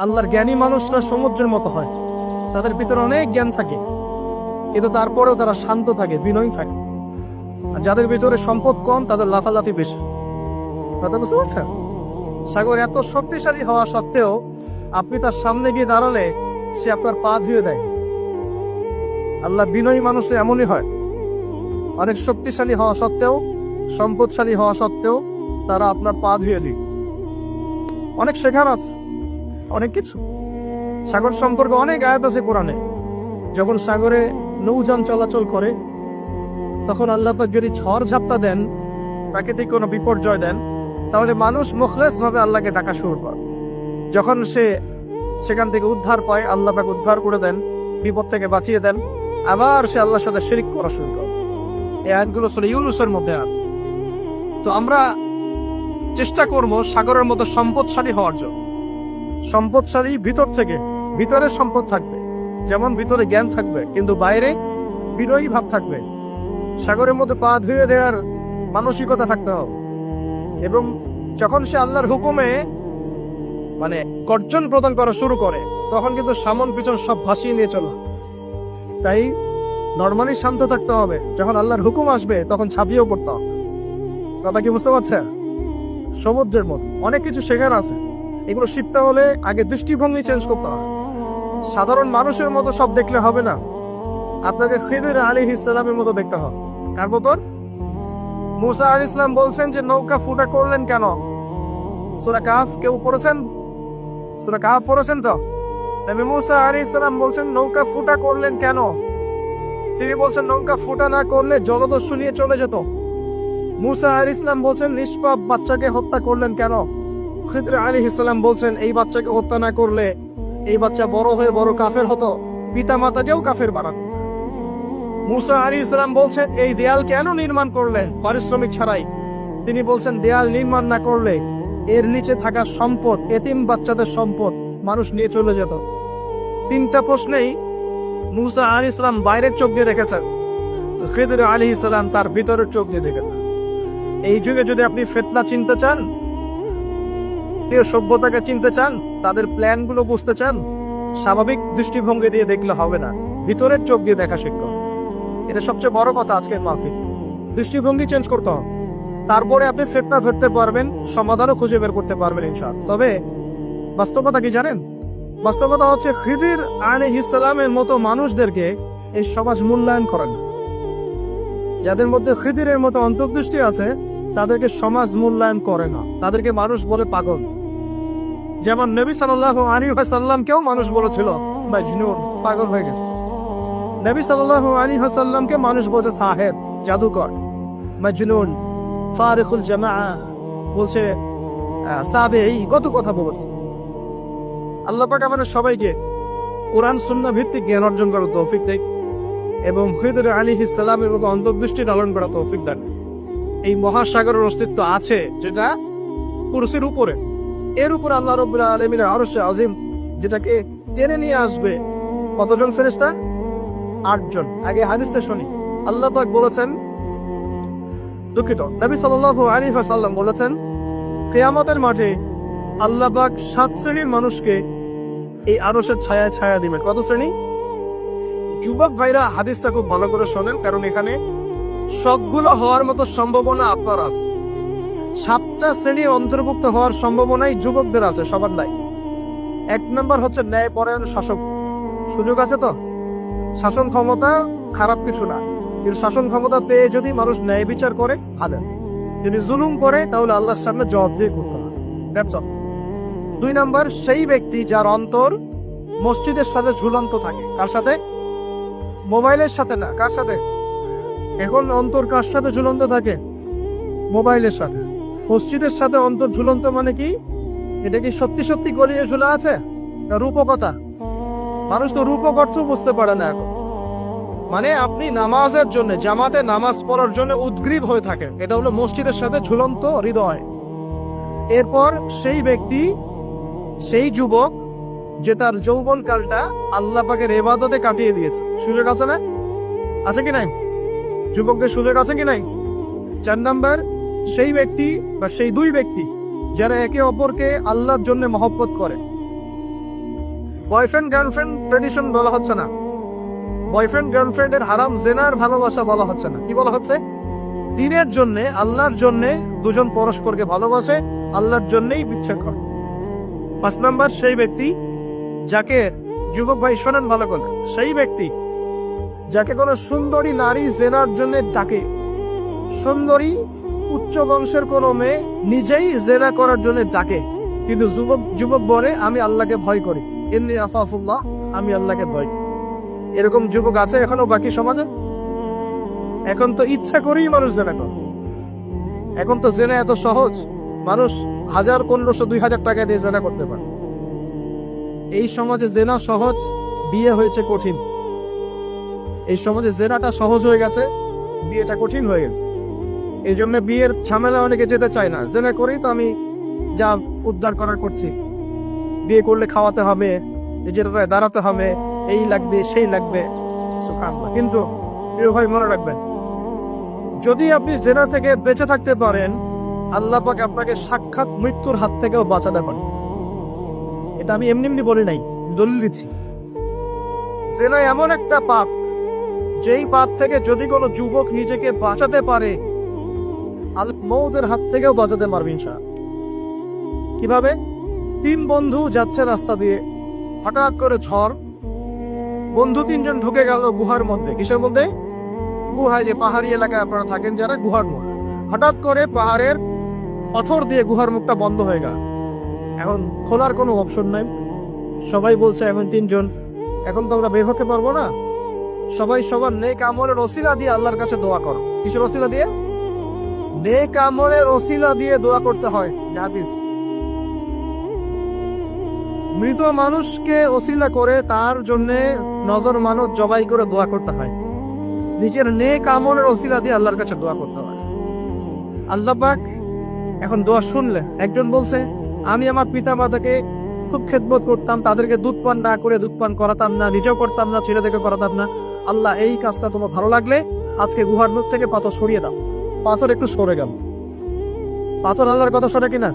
আল্লাহর জ্ঞানী মানুষরা সমুদ্রের মতো হয়, তাদের ভিতরে অনেক জ্ঞান থাকে, কিন্তু তারপরেও তারা শান্ত থাকে, বিনয়ী থাকে। আর যাদের ভিতরে সম্পদ কম, তাদের লাফালাফি বেশি। কথা বুঝতে পারছেন? সাগর এত শক্তিশালী হওয়া সত্ত্বেও আপনি তার সামনে গিয়ে দাঁড়ালে সে আপনার পা ধুয়ে দেয়। আল্লাহ বিনয়ী মানুষ এমনই হয়, অনেক শক্তিশালী হওয়া সত্ত্বেও, সম্পদশালী হওয়া সত্ত্বেও তারা আপনার পা ধুয়ে দিই। অনেক শেখার আছে, অনেক কিছু। সাগর সম্পর্কে অনেক আয়াত আছে কোরআনে। যখন সাগরে নৌযান চলাচল করে, তখন আল্লাহ পাক যদি ঝড় ঝাপটা দেন, প্রাকৃতিক কোনো বিপর্যয় দেন, তাহলে মানুষ মুখলেস ভাবে আল্লাহকে ডাকা শুরু করে। যখন সে সেখান থেকে উদ্ধার পায়, আল্লাহ পাক উদ্ধার করে দেন, বিপদ থেকে বাঁচিয়ে দেন, আবার সে আল্লাহর সাথে শিরক করা শুরু করে। এই আয়াতগুলো সূরা ইউনূসের মধ্যে আছে। তো আমরা চেষ্টা করব সাগরের মতো সম্পদশালী হওয়ার জন্য। সম্পদশালী ভিতর থেকে, ভিতরে সম্পদ থাকবে, যেমন ভিতরে জ্ঞান থাকবে, কিন্তু বাইরে বিনয়ী ভাব থাকবে। সাগরের মধ্যে পা ধুয়ে দেওয়ার মানসিকতা থাকতে হবে। এবং যখন সে আল্লাহর হুকুমে গর্জন প্রদান করা শুরু করে, তখন কিন্তু সামন পিছন সব ভাসিয়ে নিয়ে চলো। তাই নর্মালি শান্ত থাকতে হবে, যখন আল্লাহর হুকুম আসবে তখন ছাপিয়েও পড়তে হবে। কথা কি বুঝতে পারছেন? সমুদ্রের মতো অনেক কিছু শেখার আছে। এগুলো শিখতে হলে আগে দৃষ্টিভঙ্গি চেঞ্জ করতে হবে। সাধারণ মানুষের মতো সব দেখলে হবে না, আপনাকে খিদির আলাইহিস সালামের মতো দেখতে হবে। কার মতো? মুসা আলাইহিস সালাম বলছেন যে নৌকা ফুটা করলেন কেন? সূরা কাহফ কেউ পড়েছেন? সূরা কাহফ পড়েছেন তো? নবী মুসা আলাইহিস সালাম বলছেন নৌকা ফুটা করলেন কেন? তিনি বলছেন নৌকা ফুটা না করলে জলদস্যু নিয়ে চলে যেত। মুসা আলাইহিস সালাম বলছেন নিষ্পাপ বাচ্চাকে হত্যা করলেন কেন? খিদির আলাইহিস সালাম বলছেন এই বাচ্চাকে হত্যা না করলে এই বাচ্চা বড় হয়ে বড় কাফের হতো, পিতা মাতাকেও কাফের বানাতো। মুসা আলাইহিস সালাম বলছেন এই দেয়াল কেন নির্মাণ করলেন পারিশ্রমিক ছাড়াই? তিনি বলছেন দেয়াল নির্মাণ না করলে এর নিচে থাকা সম্পদ, এতিম বাচ্চাদের সম্পদ মানুষ নিয়ে চলে যেত। তিনটা প্রশ্নেই মুসা আলাইহিস সালাম বাইরের চোখ দিয়ে দেখেছেন, খিদির আলাইহিস সালাম তার ভিতরের চোখ দিয়ে দেখেছেন। এই যুগে যদি আপনি ফিতনা চিনতে চান, সভ্যতাকে চিনতে চান, তাদের প্ল্যান গুলো বুঝতে চান, স্বাভাবিক দৃষ্টিভঙ্গি দিয়ে দেখলে হবে না, ভিতরের চোখ দিয়ে দেখা শিখুন। এটা সবচেয়ে বড় কথা আজকের মাহফিল। দৃষ্টিভঙ্গি চেঞ্জ করতে হবে, তারপরে আপনি ফিতনা ধরতে পারবেন, সমাধানও খুঁজে বের করতে পারবেন ইনশাআল্লাহ। তবে বাস্তবতা কি জানেন? বাস্তবতা হচ্ছে খিদির আলাইহিস সালামের মতো মানুষদেরকে এই সমাজ মূল্যায়ন করে না। যাদের মধ্যে খিদিরের মতো অন্তর্দৃষ্টি আছে তাদেরকে সমাজ মূল্যায়ন করে না, তাদেরকে মানুষ বলে পাগল। যেমন নবী সাল্লাল্লাহু আলাইহি ওয়াসাল্লামকেও মানুষ বলেছিল মাজনুন, পাগল হয়ে গেছে। নবী সাল্লাল্লাহু আলাইহি ওয়াসাল্লামকে মানুষ বলছে সাহেব, জাদুকর, মাজনুন, ফারিকুল জামাআ, বলছে সাবেঈ, কত কথা বলেছে। আল্লাহ পাক আমাদের সবাইকে কোরআন সুন্নাহ ভিত্তিক জ্ঞান অর্জন করার তৌফিক দেয় এবং খিদির আলাইহিস সালামের মতো অন্তর্দৃষ্টি লালন করার তৌফিক দেন। এই মহাসাগরের অস্তিত্ব আছে যেটা কুরসির উপরে, এর উপরে আল্লাহ রাব্বুল আলামিনের আরশে আজিম, যেটাকে টেনে নিয়ে আসবে কতজন ফেরেশতা? 8 জন। আগে হাদিসটা শুনি। আল্লাহ পাক বলেছেন, দুঃখিত, নবী সাল্লাল্লাহু আলাইহি ওয়াসাল্লাম বলেছেন কিয়ামতের মাঠে আল্লাহ পাক 7 শ্রেণীর মানুষকে এই আরশের ছায়ায় ছায়া দিবেন। কত শ্রেণী? যুবক ভাইরা হাদিসটা খুব ভালো করে শোনেন, কারণ এখানে সবগুলো হওয়ার মতো সম্ভাবনা আপনার আছে। 7টা শ্রেণী অন্তর্ভুক্ত হওয়ার সম্ভাবনাই যুবকদের আছে, সবার নাই। 1 নম্বর হচ্ছে ন্যায়পরায়ণ শাসক। সুযোগ আছে তো? শাসন ক্ষমতা খারাপ কিছু না, কিন্তু শাসন ক্ষমতা পেয়ে যদি মানুষ ন্যায় বিচার করে ভালো, যদি জুলুম করে তাহলে আল্লাহর সামনে জবাবদিহি করতে হবে। That's all. 2 নম্বর সেই ব্যক্তি যার অন্তর মসজিদের সাথে ঝুলন্ত থাকে। কার সাথে? মোবাইলের সাথে না। কার সাথে? এখন অন্তর কার সাথে ঝুলন্ত থাকে? মোবাইলের সাথে। মসজিদের সাথে অন্তর ঝুলন্ত মানে কি? এটা কি সত্যি সত্যি গলিয়ে ঝুলা আছে? রূপকথা। মানুষ তো রূপক অর্থ বুঝতে পারে না এখন। মানে আপনি নামাজের জন্য, জামাতে নামাজ পড়ার জন্য উদ্গ্রীব হয়ে থাকেন, এটা হলো মসজিদের সাথে ঝুলন্ত হৃদয়। এরপর সেই ব্যক্তি, সেই যুবক যে তার যৌবন কালটা আল্লাহ পাকের ইবাদতে কাটিয়ে দিয়েছে। সুযোগ আছে না? আছে কি নাই? যুবকদের সুযোগ আছে কি নাই? 4 নম্বর সেই ব্যক্তি বা সেই 2 ব্যক্তি যারা একে অপরকে আল্লাহর জন্য মহব্বত করে, বয়ফ্রেন্ড গার্লফ্রেন্ড ট্রেডিশন বলা হচ্ছে না, বয়ফ্রেন্ড গার্লফ্রেন্ডের হারাম জেনার ভালোবাসা বলা হচ্ছে না, কি বলা হচ্ছে? দিনের জন্য, আল্লাহর জন্য দুজন পরস্পরকে ভালোবাসে, আল্লাহর জন্যই বিচ্ছেদ করে। 5 নাম্বার, সেই ব্যক্তি যাকে, যুবক ভাই শোনেন ভালো করে, সেই ব্যক্তি যাকে কোনো সুন্দরী নারী জেনার জন্য ডাকে, সুন্দরী উচ্চ বংশের কোনো মেয়ে নিজেই জেনা করার জন্য ডাকে, কিন্তু যুবক বলে আমি আল্লাহকে ভয় করি, ইন্নী আখাফুল্লাহ, আমি আল্লাহকে ভয় করি। এরকম যুবক আছে এখনো বাকি সমাজে? এখন তো ইচ্ছা করেই মানুষ জেনা করে। এখন তো জেনা এত সহজ, মানুষ 1000, 1500, 2000 টাকা দিয়ে জেনা করতে পারে। এই সমাজে জেনা সহজ, বিয়ে হয়েছে কঠিন। এই সমাজে জেনাটা সহজ হয়ে গেছে, বিয়েটা কঠিন হয়ে গেছে। এই জন্য বিয়ের ঝামেলা অনেকে যেতে চায় না। জেনা করেই তো আমি যা উদ্ধার করার করছি। বিয়ে করলে খাওয়াতে হবে, নিজের পায়ে দাঁড়াতে হবে, এই লাগবে সেই লাগবে। কিন্তু প্রিয় ভাই মনে রাখবেন, যদি আপনি জেনা থেকে বেঁচে থাকতে পারেন, আল্লাহ পাক আপনাকে সাক্ষাৎ মৃত্যুর হাত থেকেও বাঁচাতে পারেন। এটা আমি এমনি এমনি বলি নাই, দলিল দিচ্ছি। জেনা এমন একটা পাপ, যেই পাপ থেকে যদি কোনো যুবক নিজেকে বাঁচাতে পারে, আল্লাহ মওতের হাত থেকেও বাঁচাতে পারবে ইনশাআল্লাহ। কিভাবে? 3 বন্ধু যাচ্ছে রাস্তা দিয়ে, হঠাৎ করে ঝড়, বন্ধু 3 জন ঢুকে গেল গুহার মধ্যে। কিসের মধ্যে? গুহায়, যে পাহাড়ি এলাকায় আপনারা থাকেন যারা, গুহার মুখ। হঠাৎ করে পাহাড়ের পাথর দিয়ে গুহার মুখটা বন্ধ হয়ে গেল। এখন খোলার কোনো অপশন নাই। সবাই বলছে এখন 3 জন, এখন তো আমরা বের হতে পারবো না। সবাই সবার নেক আমলের ওসিলা দিয়ে আল্লাহর কাছে দোয়া করো। কিসের ওসিলা দিয়ে? নেক আমলের ওসিলা দিয়ে দোয়া করতে হয়। হাদিস, মৃত মানুষকে ওসিলা করে তার জন্য নজর মানত জবাই করে দোয়া করতে হয়। নিজের নেক আমলের ওসিলা দিয়ে আল্লাহর কাছে দোয়া করতে হয়। আল্লাহ পাক এখন দোয়া শুনলেন। একজন বলছে, আমি আমার পিতা মাতাকে খুব খেদমত করতাম, তাদেরকে দুধ পান না করে দুধ পান করাতাম না, নিজেও করতাম না, ছেলেদেরকে করাতাম না। আল্লাহ, এই কাজটা তোমার ভালো লাগলে আজকে গুহার মুখ থেকে পাথর সরিয়ে দাও। পাথর একটু সরে গেল। পাথর আল্লাহর কথা শোনে কিনা?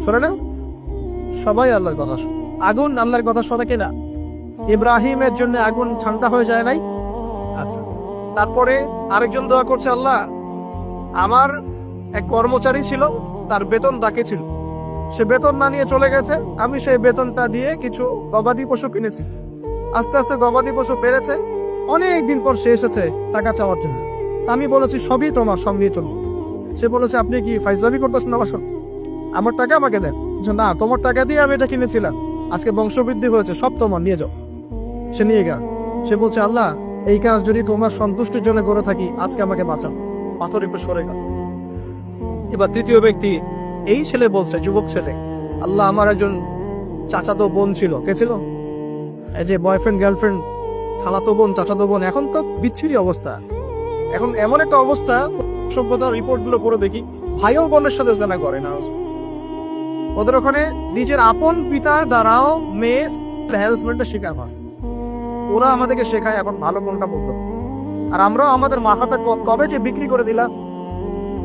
শোনে না? সবাই আল্লাহর কথা শোনে। আগুন আল্লাহর কথা শোনে কিনা? ইব্রাহিমের জন্য আগুন ঠান্ডা হয়ে যায় নাই? আচ্ছা, তারপরে আরেকজন দোয়া করছে, আল্লাহ, আমার এক কর্মচারী ছিল, তার বেতন বাকি ছিল, সে বেতন না নিয়ে চলে গেছে, আমি সেই বেতনটা দিয়ে কিছু গবাদি পশু কিনেছি। আস্তে আস্তে গবাদি পশু বেড়েছে, অনেক দিন পর সে এসেছে টাকা চাওয়ার জন্য। আমি বলেছি সবই তোমার, সব নিয়ে চলুন। সে বলেছে, আপনি কি ফাইজলামি করতেছেন আমার সঙ্গে? আমার টাকা আমাকে দেন। না, তোমার টাকা দিয়ে আমি এটা কিনেছিলাম, আজকে বংশবৃদ্ধি হয়েছে, সব তোমার, নিয়ে যাও। সে নিয়ে গেল। সে বলছে, আল্লাহ, এই কাজ যদি তোমার সন্তুষ্টির জন্য করে থাকি, আজকে আমাকে বাঁচাও। পাথর একটু সরে গেল। এবার তৃতীয় ব্যক্তি, এই ছেলে বলছে, যুবক ছেলে, আল্লাহ, আমার একজন চাচাতো বোন ছিল। কে ছিল? এই যে বয়ফ্রেন্ড গার্লফ্রেন্ড, খালাতো বোন, চাচাতো বোন। এখন তো বিচ্ছিরি অবস্থা। এখন এমন একটা অবস্থা, সভ্যতার রিপোর্ট গুলো পড়ে দেখি, ভাইও বোনের সাথে জানা করে না। ওদের ওখানে নিজের আপন পিতার দ্বারাও মেয়ে হ্যারাসমেন্টের শিকার হয়। ওরা আমাদেরকে শেখায় এখন ভালো কোনটা বলতো, আর আমরাও আমাদের মাথাটা কবে যে বিক্রি করে দিলাম।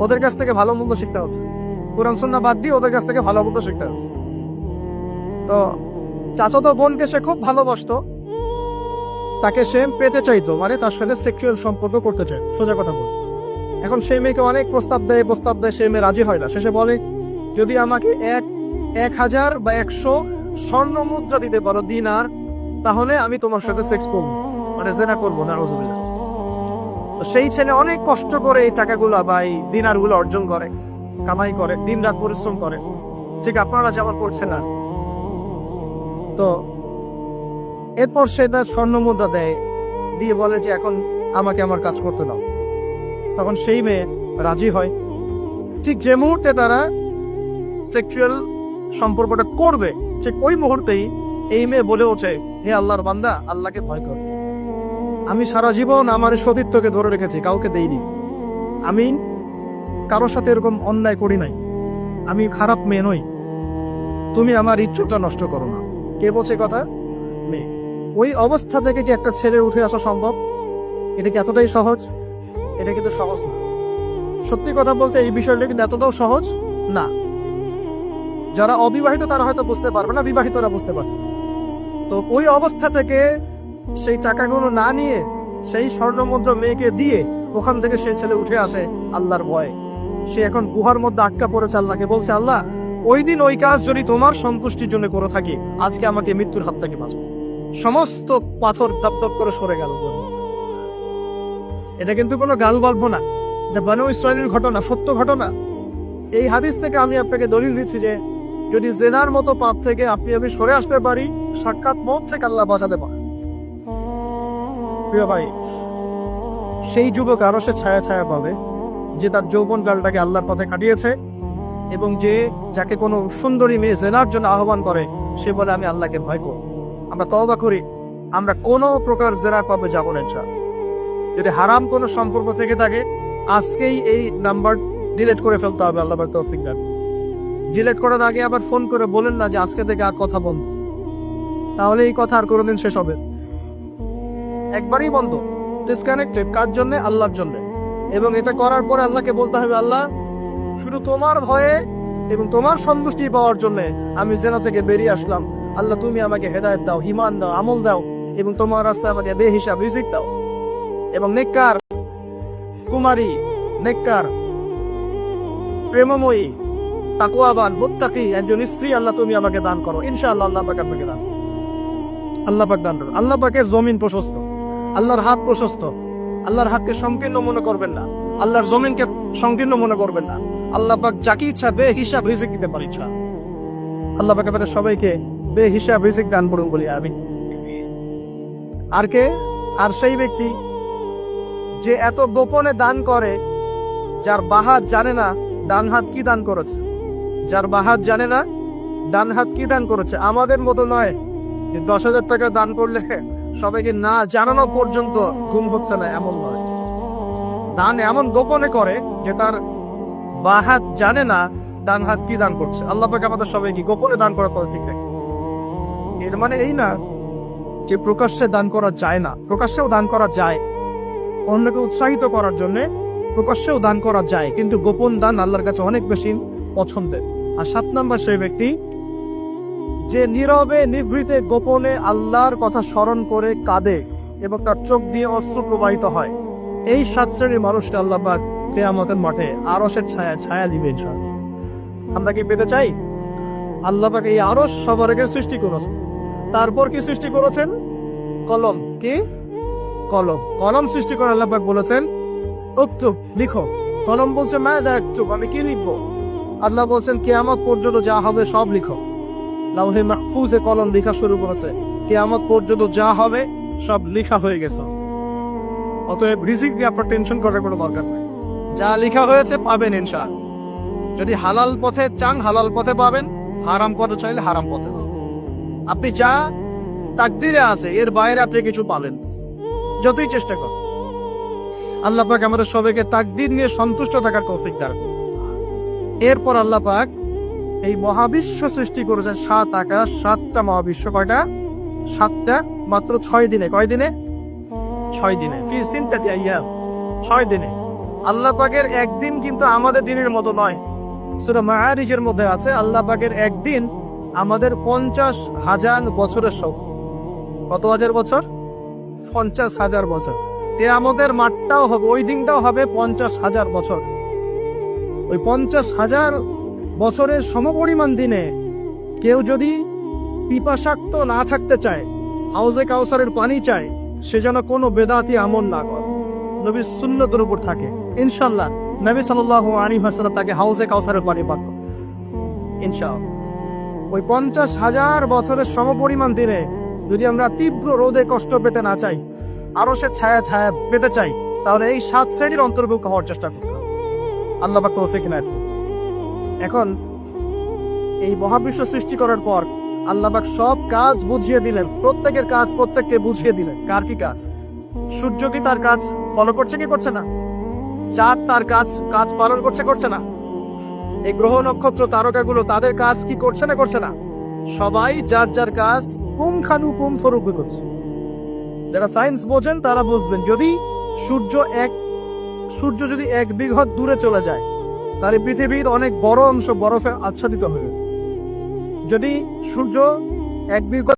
ওদের কাছ থেকে ভালো মন্দ শিখতে হচ্ছে, কোরআন সুন্নাহ বাদ দিয়ে ওদের কাছ থেকে ভালো মন্দ শিখতে হচ্ছে। তো চাচাতো বোনকে সে খুব ভালোবাসতো, তাকে সে পেতে চাইতো, মানে তার সাথে সেক্সুয়াল সম্পর্ক করতে চায়, সোজা কথা বলে। এখন সেই মেয়েকে অনেক প্রস্তাব দেয়, সে মেয়ে রাজি হয় না। শেষে বলে, যদি আমাকে 1000 বা 100 স্বর্ণ মুদ্রা দিতে পারো, দিনার, তাহলে আমি তোমার সাথে সেক্স করবো, মানে জেনা করবো না। রাউযুবিল্লাহ। তো সেই ছেলে অনেক কষ্ট করে এই টাকাগুলো বা এই দিনারগুলো অর্জন করে, কামাই করে, দিন রাত পরিশ্রম করে, ঠিক আপনারা যেমন করছেন না। তো এরপর সে তার স্বর্ণ মুদ্রা দেয়, দিয়ে বলে যে এখন আমাকে আমার কাজ করতে দাও। তখন সেই মেয়ে রাজি হয়। ঠিক যে মুহূর্তে তারা সেক্সুয়াল সম্পর্কটা করবে, ঠিক ওই মুহূর্তেই এই মেয়ে বলে ওঠে, হে আল্লাহর বান্দা, আল্লাহকে ভয় কর। আমি সারা জীবন আমার সতীত্বকে ধরে রেখেছি, কাউকে দেইনি। আমি কারোর সাথে এরকম অন্যায় করি নাই, আমি খারাপ মেয়ে নই। তুমি আমার ইজ্জতটা নষ্ট করো না। কে বলছে কথা? মেয়ে। ওই অবস্থা থেকে কি একটা ছেলের উঠে আসা সম্ভব? এটা কি এতটাই সহজ? এটা কিন্তু সহজ না। সত্যি কথা বলতে এই বিষয়টা কিন্তু এতটাও সহজ না। যারা অবিবাহিত তারা হয়তো বুঝতে পারবে না, বিবাহিতরা বুঝতে পারছে। তো ওই অবস্থা থেকে সেই টাকাগুলো না নিয়ে সেই স্বর্ণমুদ্রা মেয়েকে দিয়ে ওখান থেকে সেই ছেলে উঠে আসে আল্লাহর ভয়ে। সে এখন গুহার মধ্যে আটকা পড়েছে, আল্লাহকে বলছে, আল্লাহ ওই দিন ওই কাজ যদি তোমার সন্তুষ্টির জন্য করে থাকি, আজকে আমাকে মৃত্যুর হাত থেকে বাঁচাও। সমস্ত পাথর দপদপ করে সরে গেল। এটা কিন্তু কোনো গাল গল্প না, এটা বনু ইসরাইলের ঘটনা, সত্য ঘটনা। এই হাদিস থেকে আমি আপনাকে দলিল দিচ্ছি যে যদি জেনার মতো পাপ থেকে আপনি সরে আসতে পারি, সাক্ষাৎ মৌত থেকে আল্লাহ বাঁচাতে পারে। প্রিয় ভাই, সেই যুবক আরো সে ছায়া ছায়া পাবে যে তার যৌবন কালটাকে আল্লাহর পথে কাটিয়েছে, এবং যে যাকে কোনো সুন্দরী মেয়ে জেনার জন্য আহ্বান করে সে বলে আমি আল্লাহকে ভয় করি। আমরা তওবা করি, আমরা কোনো প্রকার জেনার পাবে যাবো না। যদি হারাম কোনো সম্পর্ক থেকে থাকে, আজকেই এই নাম্বার ডিলিট করে ফেলতে হবে। আল্লাহ পাক তৌফিক দান। ডিলিট করার আগে আবার ফোন করে বলেন না যে আজকে থেকে আর কথা বন্ধ, তাহলে এই কথা আর কোনোদিন শেষ হবে? একবারই বন্ধ, ডিসকানেক্টেড। কার জন্য? আল্লাহর জন্য। এবং এটা করার পরে আল্লাহকে বলতে হবে, আল্লাহ শুধু তোমার ভয়ে এবং তোমার সন্তুষ্টি পাওয়ার জন্য আমি জেনা থেকে বেরিয়ে আসলাম। আল্লাহ তুমি আমাকে হেদায়েত দাও, ঈমান দাও, আমল দাও, এবং তোমার রাস্তায় আমাকে বেহিসাব রিজিক দাও। এবং নেককার কুমারী, নেককার প্রেমময়ী, তাকওয়াবান, মুত্তাকি একজন স্ত্রী আল্লাহ তুমি আমাকে দান করো। ইনশাআল্লাহ আল্লাহ পাক আপনাকে দান, আল্লাহ পাক দান করো। আল্লাহ পাকের জমিন প্রশস্ত, আল্লাহর হাত প্রশস্ত। আল্লাহর হাতকে সংকীর্ণ মনে করবেন না, আল্লাহর জমিনকে সংকীর্ণ মনে করবেন না। আল্লাহ পাক যাকে ইচ্ছা বেহিসাব রিজিক দিতে পারে ইচ্ছা। আল্লাহ পাক আমাদের সবাইকে বেহিসাব রিজিক দান করুন বলি আমি। আর কে? আর সেই ব্যক্তি যে এত গোপনে দান করে, যার বাহাত জানে না ডান হাত কি দান করেছে। যার বাহাত জানে না ডান হাত কি দান করেছে। আমাদের মতো নয় যে 10,000 টাকা দান করলে সবাইকে না জানানো পর্যন্ত ঘুম হচ্ছে না, এমন নয়। দান এমন গোপনে করে যে তার বাহাত জানে না ডান হাত কি দান করছে। আল্লাহ পাক আমাদের সবাইকে গোপনে দান করার তৌফিক দেয়। এর মানে এই না যে প্রকাশ্যে দান করা যায় না, প্রকাশ্যেও দান করা যায়। অন্যকে উৎসাহিত করার জন্য প্রকাশ্যেও দান করা যায়, কিন্তু গোপন দান আল্লাহর কাছে অনেক বেশি পছন্দের। আর 7 নম্বর সেই ব্যক্তি যে নীরবে নিভৃতে গোপনে আল্লাহর কথা স্মরণ করে কাঁদে এবং তার চোখ দিয়ে অশ্রু প্রবাহিত হয়। এই 7 শ্রেণীর মানুষকে আল্লাহ পাক কিয়ামতের মাঠে আরশের ছায়া ছায়া দিবেন। আমরা কি পেতে চাই? আল্লাহ পাক এই আরশ সবার আগে সৃষ্টি করেছেন। তারপর কি সৃষ্টি করেছেন? কলম। কি? কলম। কলম সৃষ্টি করে আল্লাহ পাক বলেছেন উক্তুব, লিখো। কলম বলছে মাযা আক্তুব, আমি কি লিখবো? আল্লাহ বলছেন কিয়ামত পর্যন্ত যা হবে সব লিখো। লাউহে মাহফুজে কলম লেখা শুরু করেছে, কিয়ামত পর্যন্ত যা হবে সব লেখা হয়ে গেছে। অতএব রিজিক নিয়ে আপনার টেনশন করার কোনো দরকার নেই। যা লেখা হয়েছে পাবেন ইনশাআল্লাহ। যদি হালাল পথে চান হালাল পথে পাবেন, হারাম পথে চাইলে হারাম পথে পাবেন। আপনি যা তাকদিরে আছে এর বাইরে আপনি কিছু পাবেন, যতই চেষ্টা করেন। আল্লাহ পাক আমাদের সবাইকে তাকদির নিয়ে সন্তুষ্ট থাকার তৌফিক দান করুন। এরপর আল্লাহ পাক এই মহাবিশ্ব সৃষ্টি করেছে 7 আকাশ, 7টা মহাবিশ্ব। কয়টা? 7টা, মাত্র 6 দিনে। কয় দিনে? 6 দিনে। ফি সিনতাতি আইয়াম, 6 দিনে। আল্লাহ পাকের একদিন কিন্তু আমাদের দিনের মতো নয়। সূরা মাআরিজের মধ্যে আছে আল্লাহ পাকের একদিন আমাদের 50,000 বছরের সমান। কত হাজার বছর? 50,000 বছর। কিয়ামতের মাঠটাও হবে, ওই দিনটাও হবে 50,000 বছর। ওই 50,000 বছরের সমপরিমাণ দিনে কেউ যদি পিপাসাক্ত না থাকতে চায়, হাউজে কাউসারের পানি চায়, সে যেন কোনো বেদাতি আমল না করে, নবীর সুন্নতের উপর থাকে। ইনশাআল্লাহ নবী সাল্লাল্লাহু আলাইহি ওয়াসাল্লাম তাকে হাউজে কাউসারের পানি পান ইনশাআল্লাহ। ওই 50,000 বছরের সমপরিমাণ দিনে যদি আমরা তীব্র রোদে কষ্ট পেতে না চাই, আরশের ছায়া ছায়া পেতে চাই, তাহলে এই 7 শ্রেণীর অন্তর্ভুক্ত হওয়ার চেষ্টা করতে হবে। আল্লাহ পাক তৌফিক ইনায়াত করুন। এখন এই মহাবিশ্ব সৃষ্টি করার পর আল্লাহ পাক সব কাজ বুঝিয়ে দিলেন, প্রত্যেকের কাজ প্রত্যেককে বুঝিয়ে দিলেন। কার কি কাজ? সূর্য কি তার কাজ ফলো করছে কি করছে না? চাঁদ তার কাজ পালন করছে না? এই গ্রহ নক্ষত্র তারকাগুলো তাদের কাজ কি করছে না করছে না? সবাই যার যার কাজ পুঙ্খানুপুঙ্খরূপে করছে। যারা সায়েন্স বোঝেন তারা বুঝবেন, যদি সূর্য যদি 1 বিঘত দূরে চলে যায়, তাহলে পৃথিবীর অনেক বড় অংশ বরফে আচ্ছাদিত হবে। যদি সূর্য 1 বিঘত